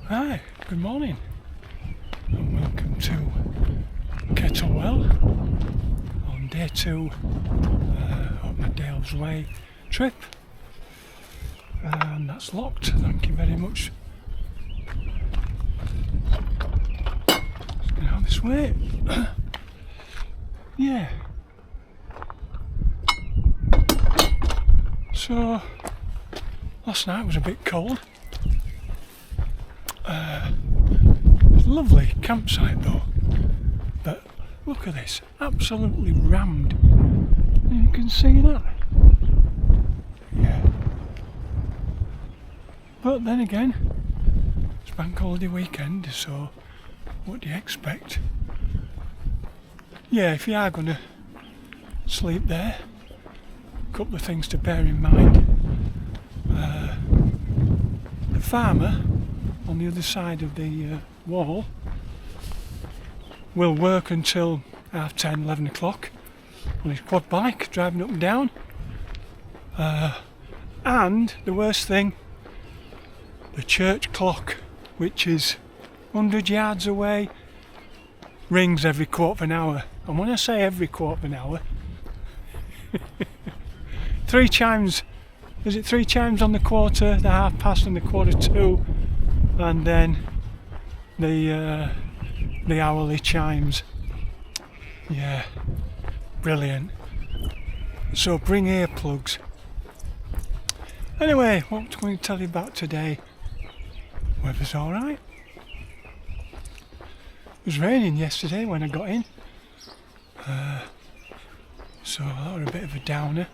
Hi, good morning and welcome to Kettlewell on day 2 of my Dale's Way trip, and that's locked, thank you very much. Let's get out this way. Yeah. So last night was a bit cold. It's a lovely campsite though, but look at this, absolutely rammed. You can see that. Yeah. But then again, it's bank holiday weekend, so what do you expect? Yeah, if you are going to sleep there, a couple of things to bear in mind. The farmer on the other side of the wall will work until 10:30, 11 o'clock on his quad bike, driving up and down. And the worst thing, the church clock, which is 100 yards away, rings every quarter of an hour. And when I say every quarter of an hour, 3 chimes. Is it 3 chimes on the quarter, the 1/2 and the 1/4, and then the hourly chimes. Yeah, brilliant. So bring earplugs. Anyway, what I'm going to tell you about today. Weather's alright. It was raining yesterday when I got in, so that was a bit of a downer.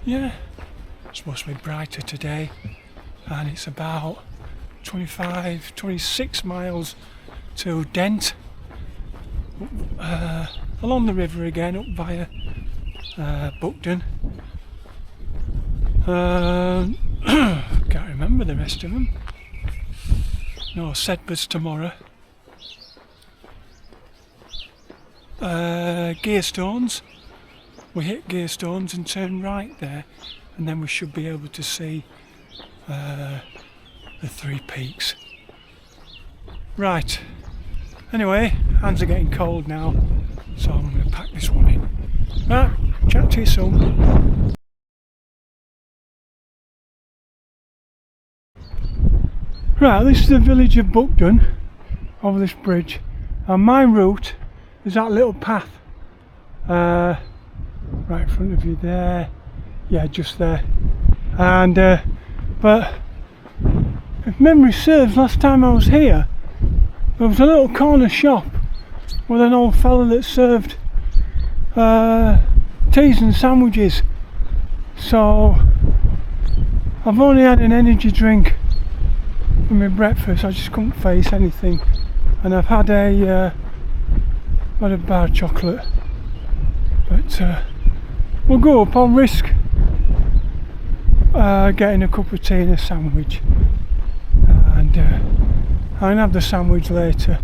Yeah, it's supposed to be brighter today, and it's about 26 miles to Dent, along the river again, up via Buckden. Can't remember the rest of them. No, Sedber's tomorrow. Gearstones. We hit Gearstones and turn right there, and then we should be able to see the 3 peaks. Right, anyway, hands are getting cold now, so I'm going to pack this one in. Right, chat to you soon. Right, this is the village of Buckden, over this bridge, and my route is that little path right in front of you there, yeah, just there. And but if memory serves, last time I was here there was a little corner shop with an old fella that served teas and sandwiches, so I've only had an energy drink for my breakfast. I just couldn't face anything, and I've had a bar of chocolate, but we'll go up. I'll risk getting a cup of tea and a sandwich, and I can have the sandwich later.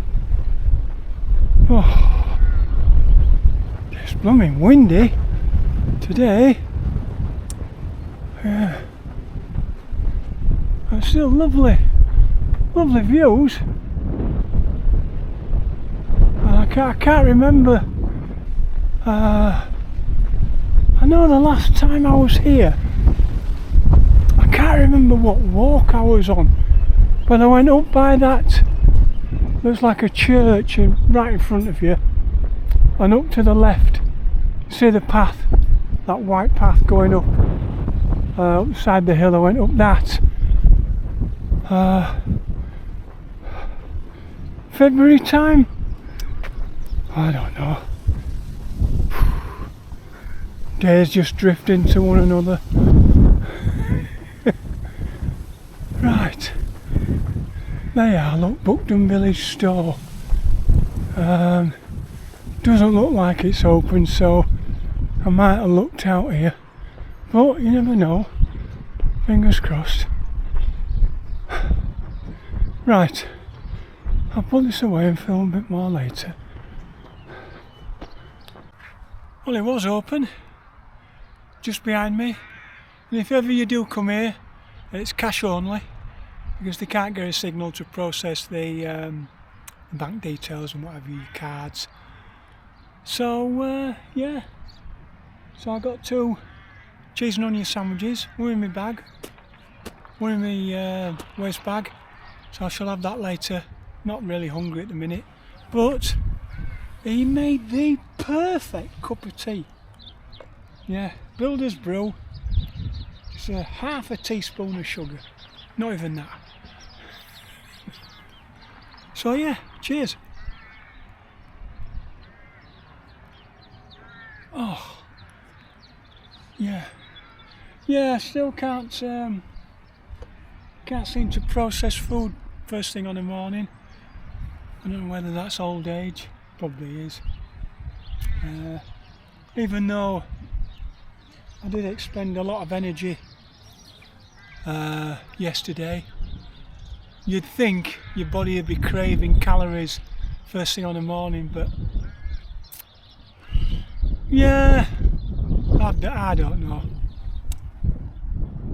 Oh, it's blooming windy today. Yeah, but still lovely views. I can't remember. I know the last time I was here, I can't remember what walk I was on, but I went up by that, looks like a church right in front of you, and up to the left, you see the path, that white path going up, upside the hill. I went up that. February time? I don't know. Days just drift into one another. Right, there you are, look, Buckden Village Store. Doesn't look like it's open, so I might have looked out here, but you never know, fingers crossed. Right, I'll put this away and film a bit more later. Well, it was open just behind me, and if ever you do come here It's cash only because they can't get a signal to process the bank details and whatever, your cards. So yeah, so I got 2 cheese and onion sandwiches, one in my bag, one in my waste bag, so I shall have that later. Not really hungry at the minute, but he made the perfect cup of tea. Yeah, Builder's Brew. It's a half a teaspoon of sugar, not even that. So yeah, cheers. Oh, yeah, I still can't seem to process food first thing on the morning. I don't know whether that's old age, probably is. Even though I did expend a lot of energy yesterday, you'd think your body would be craving calories first thing on the morning, but yeah, I don't know.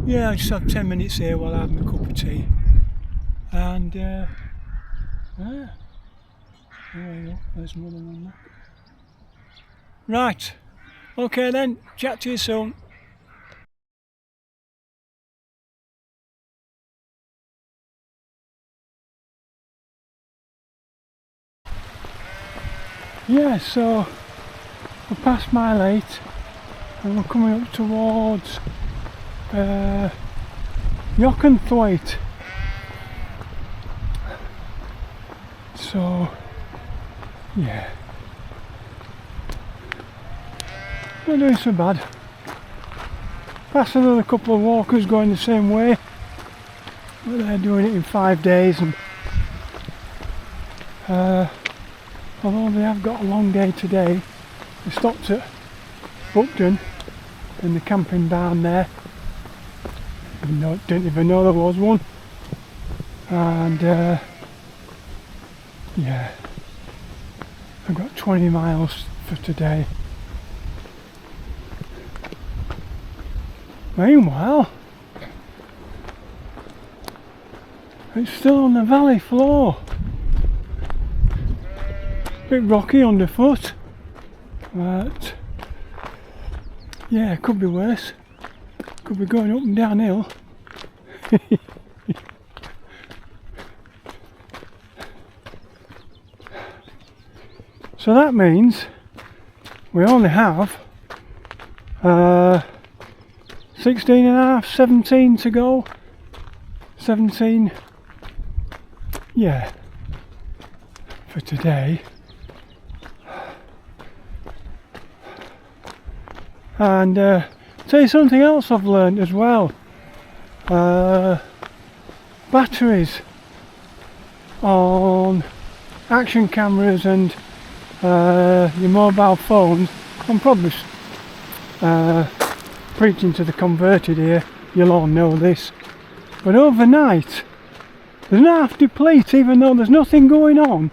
Yeah, I just have 10 minutes here while I have my cup of tea. And yeah, there you go, there's another one there. Right, okay then, chat to you soon. Yeah, so we're past Mile 8 and we're coming up towards Thwaite. So yeah, not doing so bad. Past another couple of walkers going the same way, but they're doing it in 5 days, and although they have got a long day today, they stopped at Buckden in the camping barn there. Didn't even know there was one. And yeah, I've got 20 miles for today. Meanwhile, it's still on the valley floor. Bit rocky underfoot, but yeah, it could be worse. Could be going up and downhill. So that means we only have 16 and a half, 17 to go. 17, yeah, for today. And tell you something else I've learned as well. Batteries on action cameras and your mobile phones. I'm probably preaching to the converted here, you'll all know this, but overnight they're not half deplete even though there's nothing going on,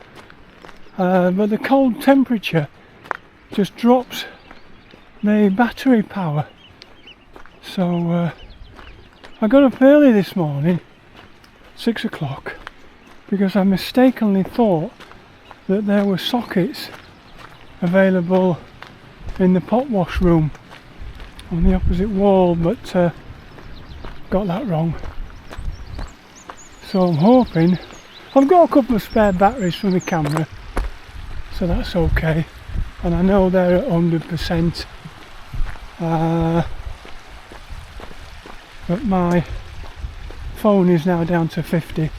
but the cold temperature just drops the battery power. So I got up early this morning, 6 o'clock, because I mistakenly thought that there were sockets available in the pot wash room on the opposite wall, but got that wrong. So I'm hoping, I've got a couple of spare batteries from the camera, so that's okay, and I know they're at 100%, but my phone is now down to 50%,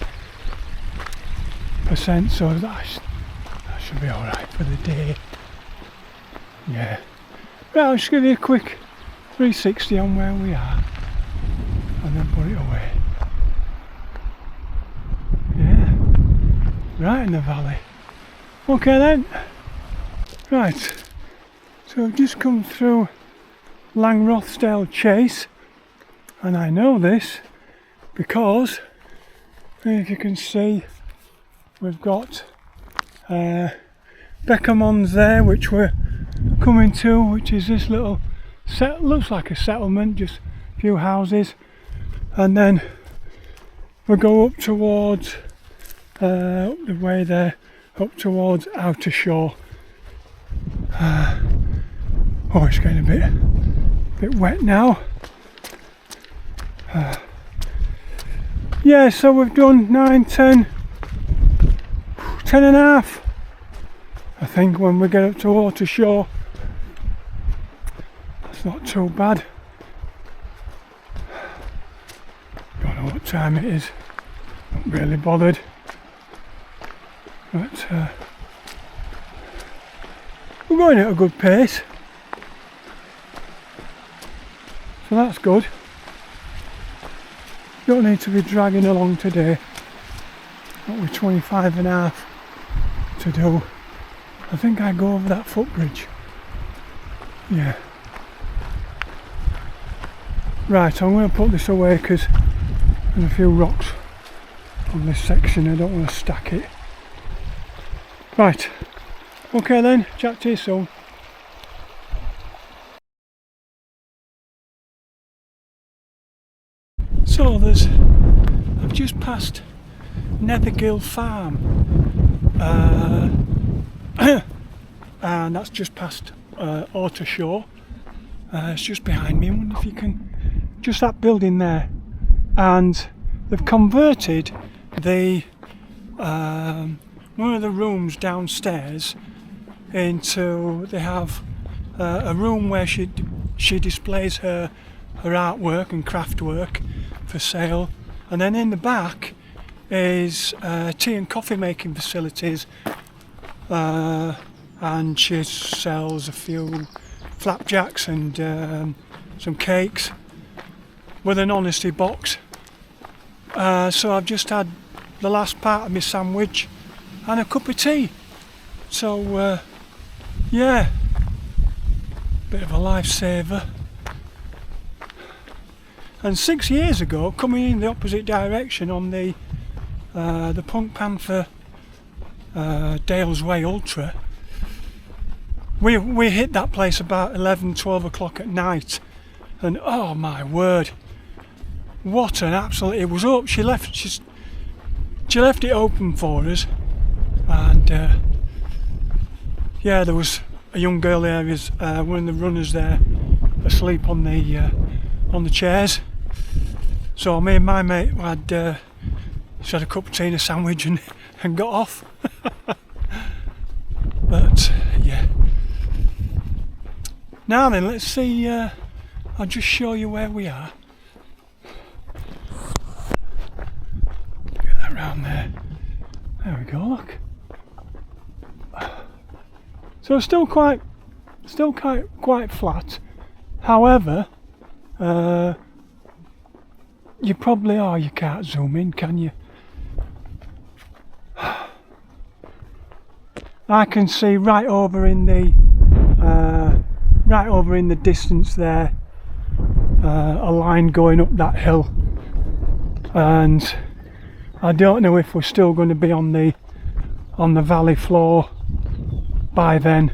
so that should be alright for the day. Yeah, right, I'll just give you a quick 360 on where we are and then put it away. Yeah, right in the valley. Okay then, right, so I've just come through Langrothdale Chase, and I know this because if you can see, we've got Beckermans there, which we're coming to, which is this little looks like a settlement, just a few houses, and then we'll go up towards up the way there, up towards Outer Shore. Oh, it's getting a bit wet now. Yeah, so we've done 9, 10, 10 and a half. I think when we get up to Outer Shore, that's not too bad. Don't know what time it is. Not really bothered. But we're going at a good pace. So that's good. Don't need to be dragging along today. Not with 25 and a half to do. I think I go over that footbridge. Yeah. Right, I'm going to put this away because there's a few rocks on this section. I don't want to stack it. Right. Okay then, chat to you soon. So I've just passed Nethergill Farm, and that's just past Outer Shore. It's just behind me. I wonder if you can, just that building there, and they've converted the one of the rooms downstairs into, they have a room where she displays her artwork and craft work for sale, and then in the back is tea and coffee making facilities, and she sells a few flapjacks and some cakes with an honesty box. So I've just had the last part of my sandwich and a cup of tea, so yeah, bit of a lifesaver. And 6 years ago, coming in the opposite direction on the Punk Panther Dales Way Ultra, we hit that place about 11, 12 o'clock at night, and oh my word, what an absolute, it was up, she left it open for us, and yeah, there was a young girl there, one of the runners there, asleep on the chairs. So me and my mate had a cup of tea and a sandwich and got off. But yeah. Now then, let's see. I'll just show you where we are. Get that round there. There we go. Look. So still quite flat. However, you probably are. You can't zoom in, can you? I can see right over in the distance there, a line going up that hill, and I don't know if we're still going to be on the valley floor by then,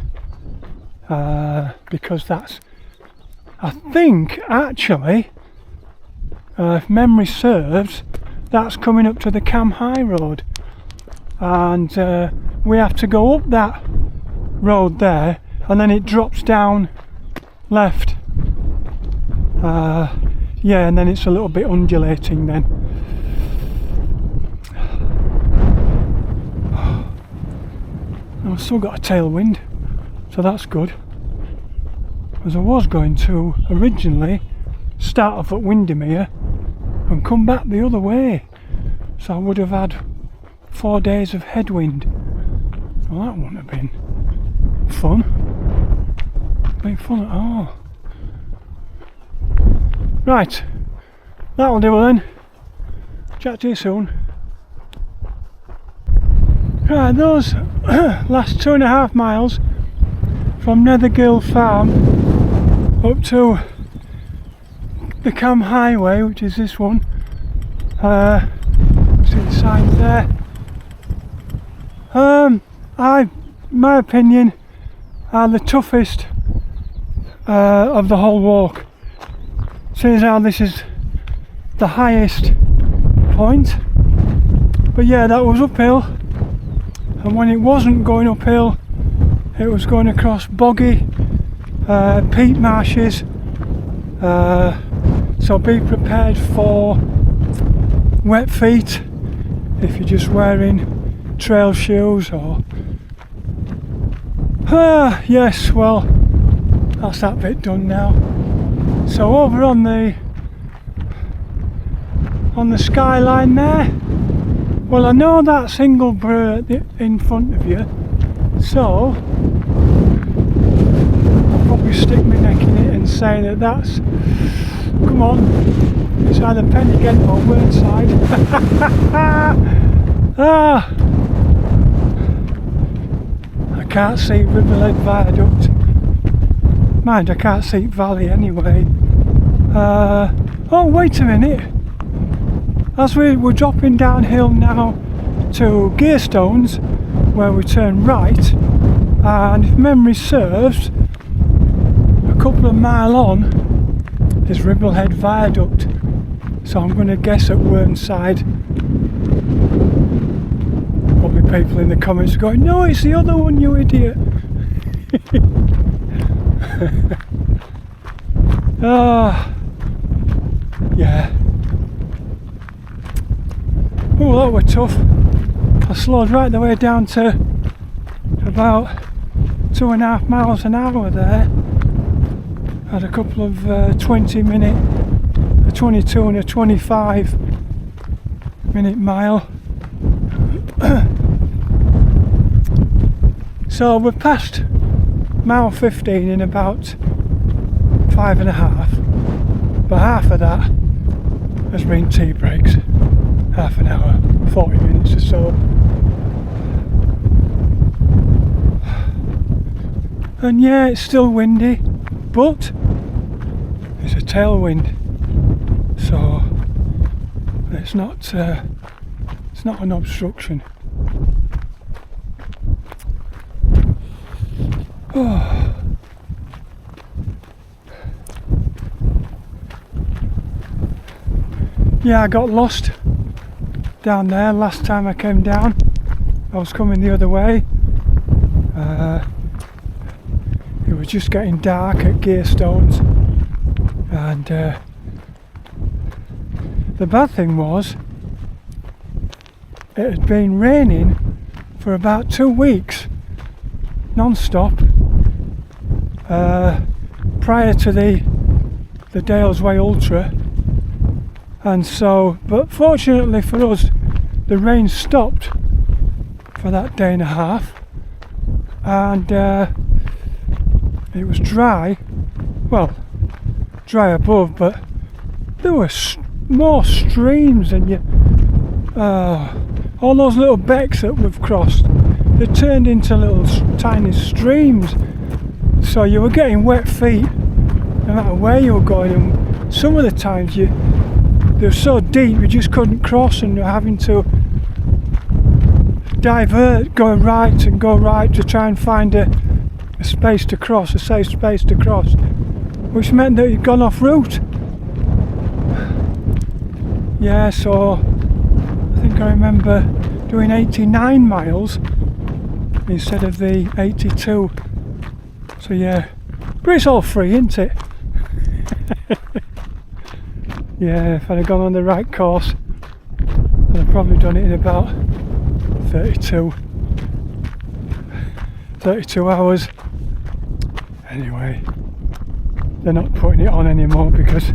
because that's, I think actually, if memory serves, that's coming up to the Cam High Road, and we have to go up that road there, and then it drops down left. Yeah, and then it's a little bit undulating then. I've still got a tailwind, so that's good. As I was going to originally start off at Windermere and come back the other way, so I would have had 4 days of headwind. Well, that wouldn't have been fun. Been fun at all. Right, that'll do then. Chat to you soon. Right, those last 2.5 miles from Nethergill Farm up to the Cam Highway, which is this one. See the signs there. My opinion, are the toughest of the whole walk. Seeing as how this is the highest point. But yeah, that was uphill, and when it wasn't going uphill, it was going across boggy, peat marshes, so be prepared for wet feet if you're just wearing trail shoes or yes, well, that's that bit done now. So over on the skyline there, well, I know that single bur in front of you, so I'll probably stick my neck in it and say that that's, come on, it's either Penny or Whernside. I can't see Riverhead Viaduct. Mind, I can't see Valley anyway. Oh, wait a minute. As we're dropping downhill now to Gearstones, where we turn right, and if memory serves, a couple of miles on is Ribblehead Viaduct, so I'm going to guess at Whernside. Probably people in the comments are going, no, it's the other one, you idiot. Yeah. Oh, that were tough. I slowed right the way down to about 2.5 miles an hour there. Had a couple of 20-minute, a 22 and a 25-minute mile. So we're past mile 15 in about 5.5, but half of that has been tea breaks. Half an hour, 40 minutes or so. And yeah, it's still windy, but it's a tailwind, so it's not an obstruction. Oh. Yeah, I got lost down there last time I came down. I was coming the other way. It was just getting dark at Gearstones, and the bad thing was it had been raining for about 2 weeks non-stop prior to the Dales Way Ultra. And so, but fortunately for us, the rain stopped for that day and a half, and it was dry, well, dry above, but there were more streams than you, all those little becks that we've crossed, they turned into little tiny streams, so you were getting wet feet no matter where you were going, and some of the times they were so deep you just couldn't cross, and you're having to divert, go right to try and find a space to cross, a safe space to cross, which meant that you'd gone off route. Yeah, so I think I remember doing 89 miles instead of the 82. So yeah, but it's all free, isn't it? Yeah, if I'd have gone on the right course, I'd have probably done it in about 32 hours. Anyway, they're not putting it on anymore because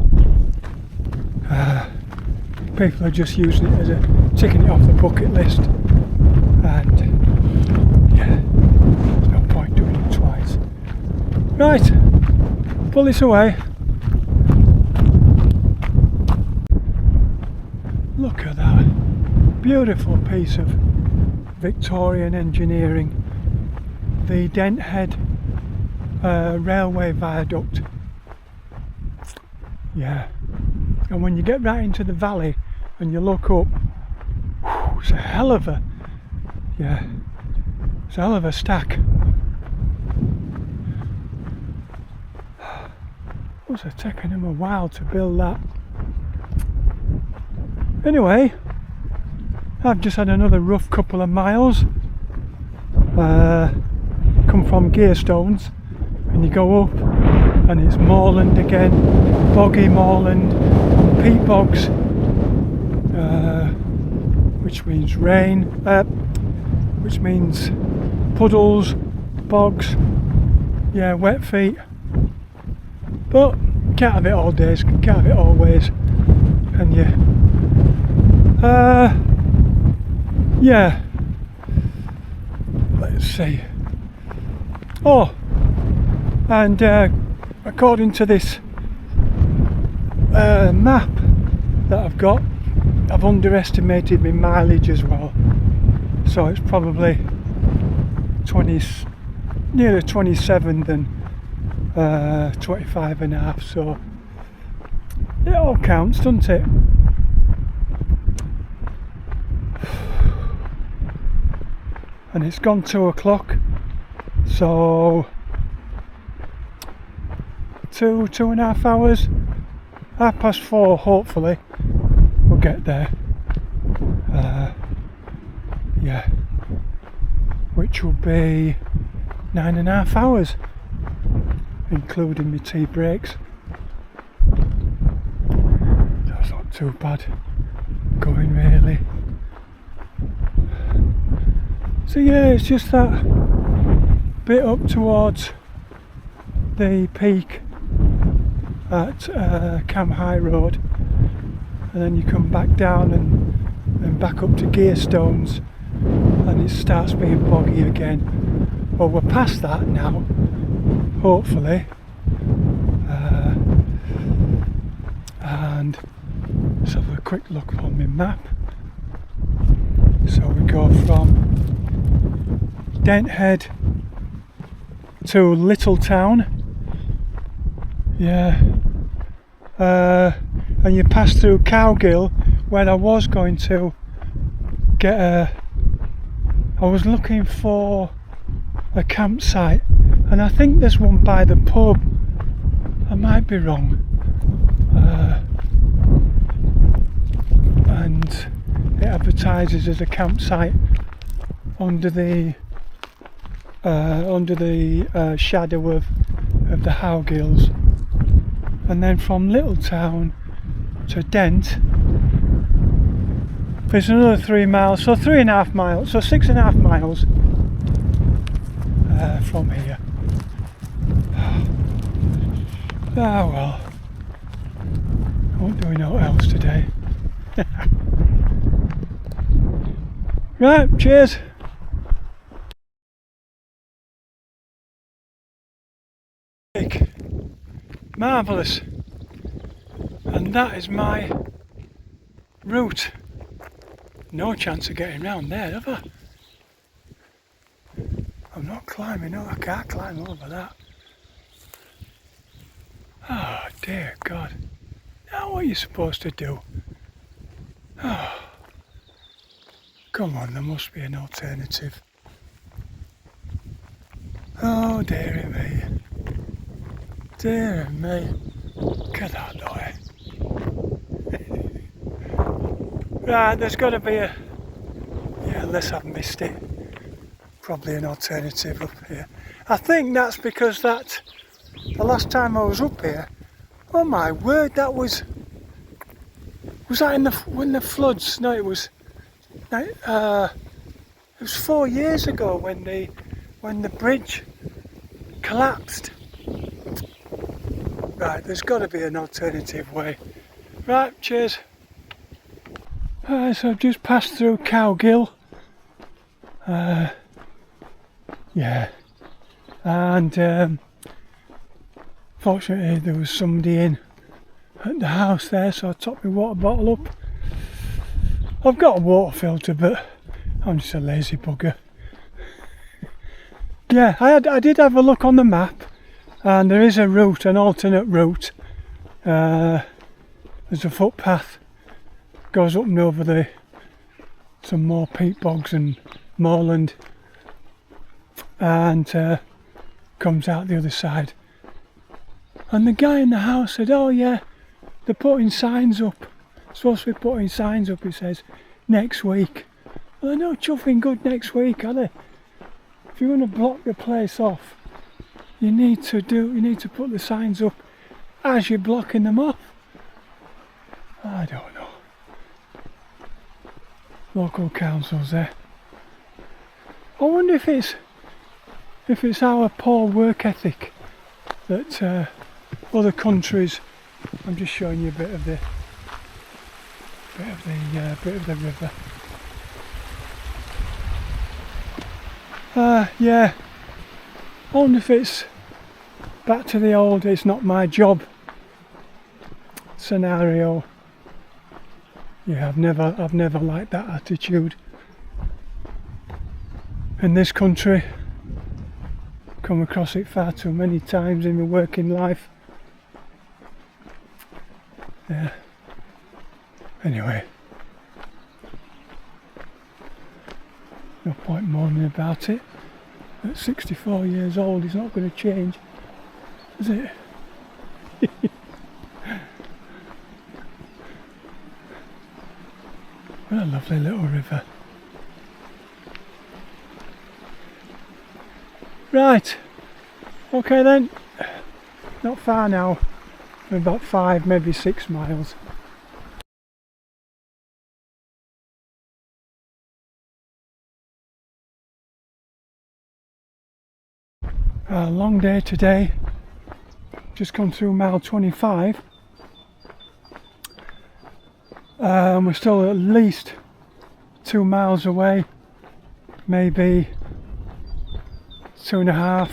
people are just using it as a ticking it off the bucket list, and yeah, there's no point doing it twice. Right, pull this away. Look at that beautiful piece of Victorian engineering, the Dent railway viaduct. Yeah, and when you get right into the valley and you look up, whew, it's a hell of a stack. It must have taken them a while to build that. Anyway, I've just had another rough couple of miles. Come from Gearstones, and you go up and it's moorland again, boggy moorland, peat bogs, which means rain, which means puddles, bogs, yeah, wet feet. But can't have it all days, can't have it always, and yeah, let's see. Oh, and according to this map that I've got, I've underestimated my mileage as well, so it's probably nearer 27 than 25 and a half, so it all counts, doesn't it? And it's gone 2 o'clock, so 2.5 hours, 4:30 hopefully we'll get there, yeah, which will be 9.5 hours including my tea breaks. That's not too bad going really. So yeah, it's just that bit up towards the peak at Cam High Road, and then you come back down and back up to Gearstones, and it starts being boggy again. Well, we're past that now, hopefully, and let's have a quick look on my map. So we go from Dent Head to Little Town, yeah, and you pass through Cowgill, where I was going to get I was looking for a campsite, and I think there's one by the pub, I might be wrong, and it advertises as a campsite under the shadow of the Howgills. And then from Little Town to Dent it's another 3 miles, so 3.5 miles, so 6.5 miles from here. Ah well, I won't do anything else today. Right, cheers. Marvellous, and that is my route. No chance of getting round there, have I? I'm not climbing up, I can't climb over that. Oh dear God, now what are you supposed to do? Oh, come on, there must be an alternative. Oh dearie me. Dear me, get out of the way. Right, there's got to be a, yeah, unless I've missed it, probably an alternative up here. I think that's because that, the last time I was up here, oh my word, that was that when the floods? No, it was 4 years ago when the bridge collapsed. Right, there's got to be an alternative way. Right, cheers. So I've just passed through Cowgill. Yeah, and fortunately there was somebody in at the house there, so I topped my water bottle up. I've got a water filter, but I'm just a lazy bugger. Yeah, I did have a look on the map, and there is a route, an alternate route. There's a footpath, goes up and over some more peat bogs and moorland, and comes out the other side. And the guy in the house said, oh yeah, they're putting signs up supposed to be putting signs up, it says next week. Well, they're not chuffing good next week, are they? If you're going to block the place off, you need to put the signs up as you're blocking them off. I don't know. Local councils there. I wonder if it's our poor work ethic that other countries. I'm just showing you a bit of the river. Yeah. I wonder if it's back to the old "it's not my job" scenario. Yeah, I've never liked that attitude. In this country, come across it far too many times in my working life. Yeah. Anyway, no point moaning about it. At 64 years old, it's not going to change, is it? What a lovely little river. Right, okay then, not far now, about 5, maybe 6 miles. A long day today, just gone through mile 25. We're still at least 2 miles away, maybe 2.5.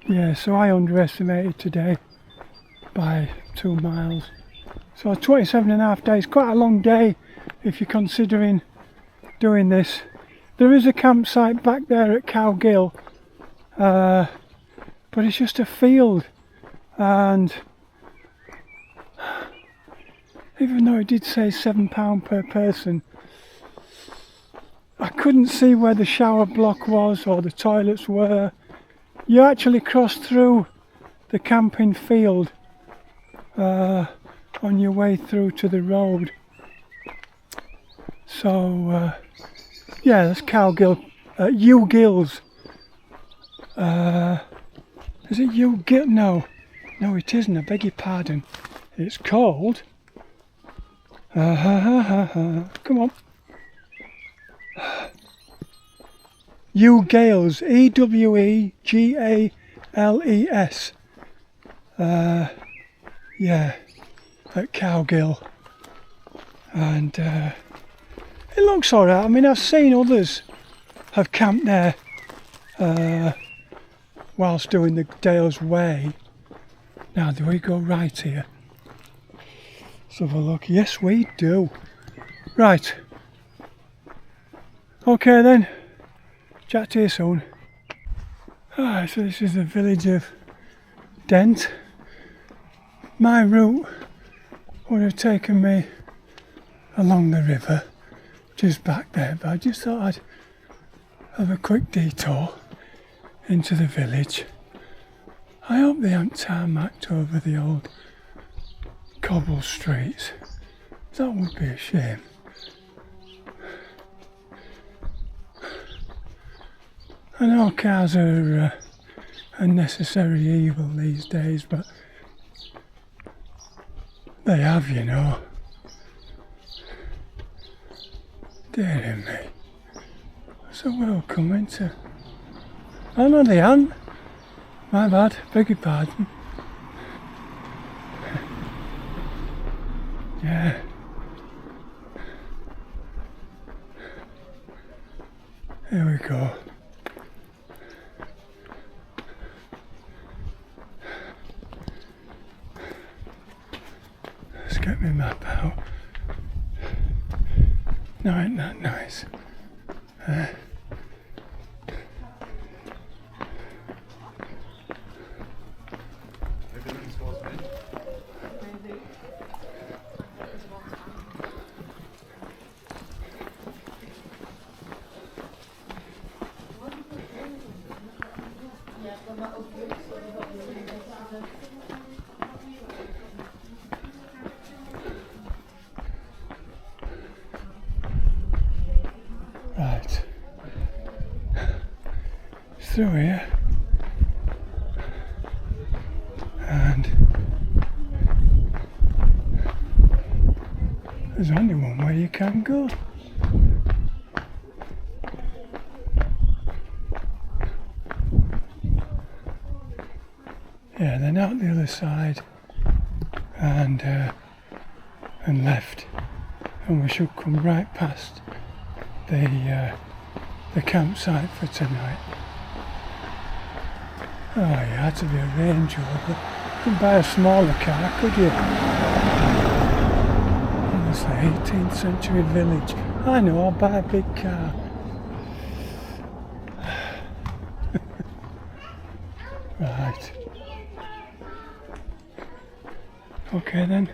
Yeah, so I underestimated today by 2 miles. So 27.5 days, quite a long day if you're considering doing this. There is a campsite back there at Kettlewell, but it's just a field, and even though it did say £7 per person, I couldn't see where the shower block was or the toilets were. You actually cross through the camping field on your way through to the road. So yeah, that's Kettlewell, Ewe Gills. Is it Ewe Gill? No, it isn't, I beg your pardon. It's called come on. Ewe Gales, Ewegales. Yeah, at Kettlewell. And it looks alright. I mean, I've seen others have camped there whilst doing the Dale's Way. Now, do we go right here? Let's have a look. Yes, we do. Right. Okay then. Chat to you soon. Alright, so this is the village of Dent. My route would have taken me along the river, just back there, but I just thought I'd have a quick detour into the village. I hope they haven't tarmacked over the old cobble streets. That would be a shame. I know cars are a necessary evil these days, but they have, you know. Dear me. So welcome into... Oh no, they aren't. My bad, beg your pardon. Yeah. Here we go. Let's get my map out. No, ain't that nice? through here, and there's only one way you can go. Yeah, then out the other side and left, and we should come right past the campsite for tonight. Oh, you had to be a Range Rover. You couldn't buy a smaller car, could you? Honestly, 18th century village. I know, I'll buy a big car. Right. Okay then.